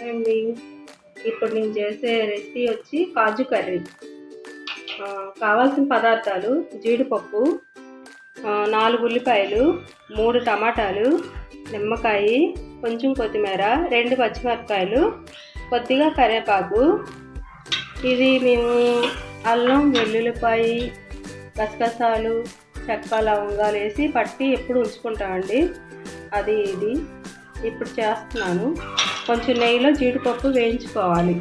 అండి, ఇప్పుడు నేను చేసే రెసిపీ వచ్చి కాజు కర్రీ. కావాల్సిన పదార్థాలు: జీడిపప్పు, 4 ఉల్లిపాయలు, 3 టమాటాలు, నిమ్మకాయ, కొంచెం కొత్తిమీర, 2 పచ్చిమిరపకాయలు, కొద్దిగా కరివేపాకు. ఇది మేము అల్లం, వెల్లుల్లిపాయ, గసగసాలు, చెక్క, లవంగాలు వేసి పట్టి ఎప్పుడు ఉంచుకుంటామండి. అది ఇది ఇప్పుడు చేస్తున్నాను. కొంచెం నెయ్యిలో జీడిపప్పు వేయించుకోవాలి.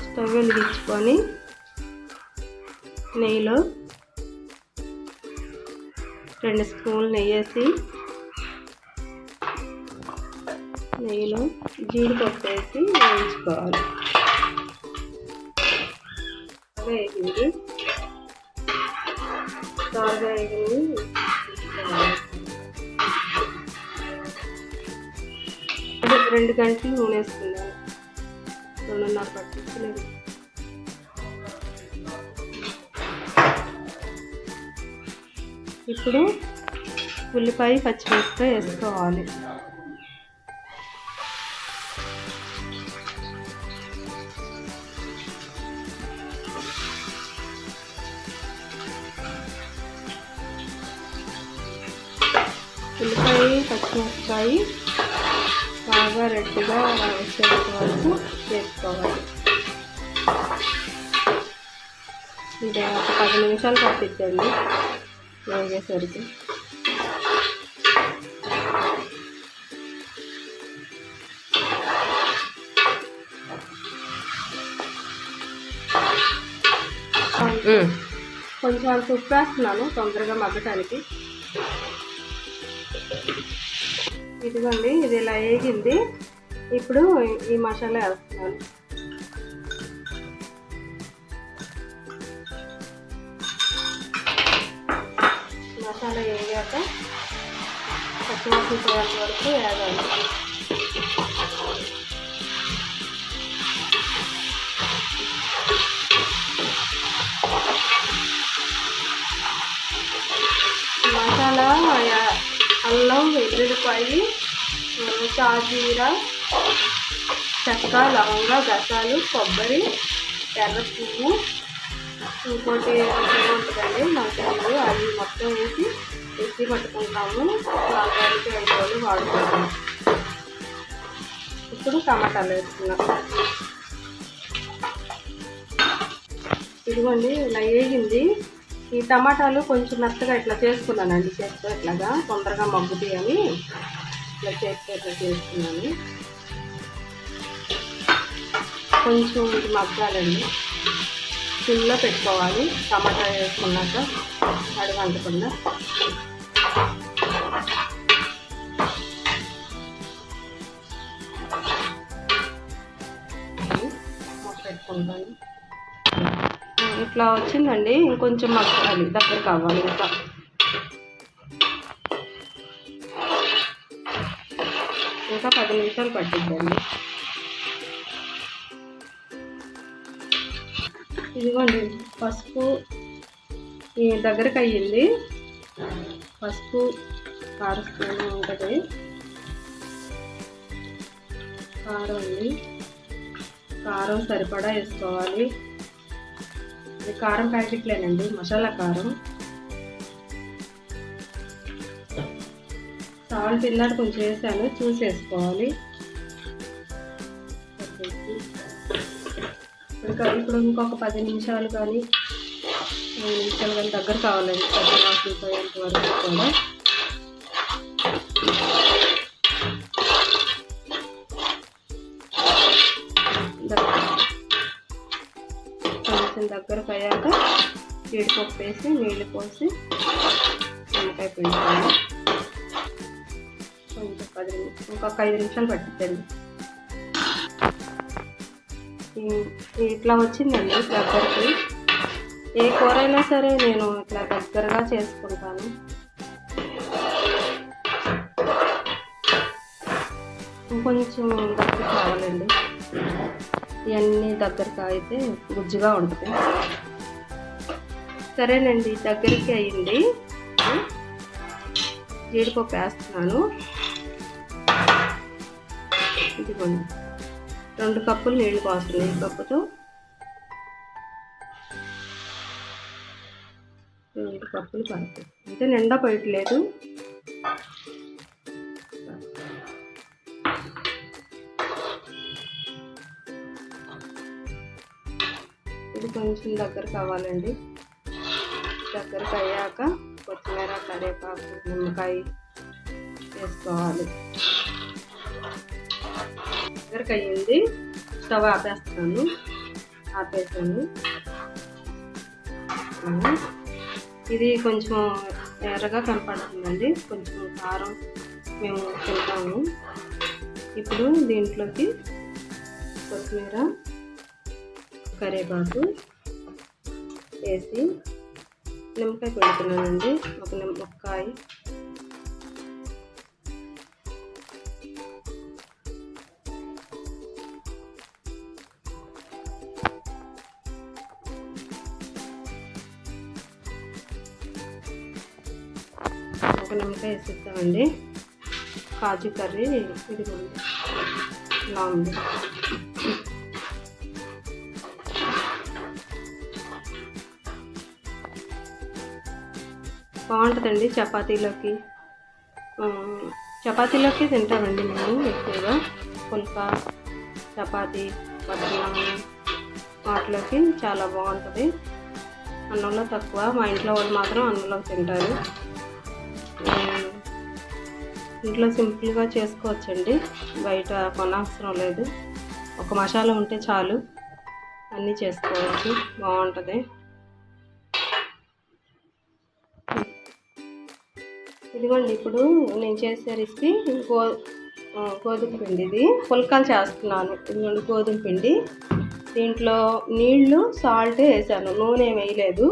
స్టవ్ వెలిగించుకొని నెయ్యిలో 2 స్పూన్లు నెయ్యి వేసి నెయ్యిలో జీడిపప్పు వేసి వేయించుకోవాలి. వేగింది, త్వరగా వేగింది. 2 గంటలు నూనె వేసుకున్నాను. 2:30 పట్టించలేదు. ఇప్పుడు ఉల్లిపాయ, పచ్చిమిరపకాయ వేసుకోవాలి. ఉల్లిపాయ, పచ్చిమిరపకాయ బాగా రెడ్గా వచ్చేంత వరకు వేసుకోవాలి. ఇది ఒక 10 నిమిషాలు పట్టించండి వేగేసరికి. కొంచెం అంత ఉప్పు వేస్తున్నాను తొందరగా మగ్గటానికి. ఇదిగోండి, ఇది ఇలా వేగింది. ఇప్పుడు ఈ మసాలా వేస్తున్నాను. మసాలా వేగాక పచ్చిమిరపకాయ పోయేంత వరకు వేగాలి. మసాలా అల్లం, వెల్లుల్లిపాయ, షాజీర, చెక్క, లవంగ, గసాలు, కొబ్బరి, ఎర్ర పువ్వు, ఇంకోటి ఉంటుందండి మనకు అవి మొత్తం వేసి మిక్సీ పట్టుకుంటాము. 4-5 రోజులు వాడుకుంటాము. ఇప్పుడు టమాటాలు వేసుకున్నాం. ఇదిగోండి, ఇలా వేగింది. ఈ టమాటాలు కొంచెం మెత్తగా ఇట్లా చేసుకున్నానండి. చేతితో ఇట్లాగా తొందరగా మగ్గుతాయి అని ఇట్లా చేతితో ఇట్లా చేసుకున్నాను. కొంచెం ఇది మగ్గాలండి. సిమ్లో పెట్టుకోవాలి. టమాటా వేసుకున్నాక అడుగంటకుండా. పెట్టుకుంటాను. ఇట్లా వచ్చిందండి. ఇంకొంచెం మగ్గాలి, దగ్గర కావాలి. ఇంకా 10 నిమిషాలు పట్టిద్దండి. ఇదిగోండి, పసుపు ఈ దగ్గరకు అయ్యింది. పసుపు 6 స్పూన్లు ఉంటుంది. కారం అండి, కారం సరిపడా వేసుకోవాలి. ఇది కారం ప్యాకెట్లేనండి, మసాలా కారం. సాల్ట్ తిన్నాడు కొంచెం వేసాను, చూసి వేసుకోవాలి. ఇప్పుడు ఇంకొక 10 నిమిషాలు కానీ 5 నిమిషాలు కానీ దగ్గర కావాలండి. పచ్చి వాసన పోయేంత వరకు కూడా. కొంచెం దగ్గరకు అయ్యాక జీడిపప్పు వేసి నీళ్ళు పోసి నిమ్మకాయ పిండుకోవాలి. ఇంకొక 5 నిమిషాలు పట్టించండి. ఇట్లా వచ్చిందండి దగ్గరికి. ఏ కూర అయినా సరే నేను ఇట్లా దగ్గరగా చేసుకుంటాను. ఇంకొంచెం దగ్గర కావాలండి. ఇవన్నీ దగ్గరకు అయితే గుజ్జుగా ఉంటుంది. సరేనండి, దగ్గరికి అయ్యింది. జీడిపప్పు వేస్తున్నాను. ఇదిగోండి 2 కప్పులు నీళ్ళు పోస్తుంది. ఈ కప్పుతో 2 కప్పులు పడుతుంది. అంటే నిండా పోయట్లేదు. ఇది కొంచెం దగ్గర కావాలండి. దగ్గరకు అయ్యాక కొత్తిమీర, కరివేపాకు, నిమ్మకాయ వేసుకోవాలి. దగ్గరకు అయ్యింది. స్టవ్ ఆపేస్తాను. ఆపేసాను. ఇది కొంచెం ఎర్రగా కనపడుతుందండి. కొంచెం కారం మేము తింటాము. ఇప్పుడు దీంట్లోకి కొత్తిమీర, కరివేపాకు వేసి నిమ్మకాయ పెడుతున్నానండి. ఒక నిమ్మకాయ వేసిస్తామండి. కాజు కర్రీ ఇదిగోండి ఇలా ఉంది. బాగుంటుందండి చపాతీలోకి తింటామండి మేము ఎక్కువగా. పుల్కా, చపాతీ, పచ్చన్నం వాటిలోకి చాలా బాగుంటుంది. అన్నంలో తక్కువ. మా ఇంట్లో వాళ్ళు మాత్రం అన్నంలో తింటారు. ఇంట్లో సింపుల్గా చేసుకోవచ్చండి. బయట కొనవసరం లేదు. ఒక మసాలా ఉంటే చాలు, అన్నీ చేసుకోవచ్చు. బాగుంటుంది. ఇదిగోండి ఇప్పుడు నేను చేసే రెసిపీ గోధుమ పిండి. ఇది పుల్కాలు చేస్తున్నాను. ఇదిగోండి గోధుమ పిండి. దీంట్లో నీళ్ళు, సాల్ట్ వేసాను. నూనె వేయలేదు.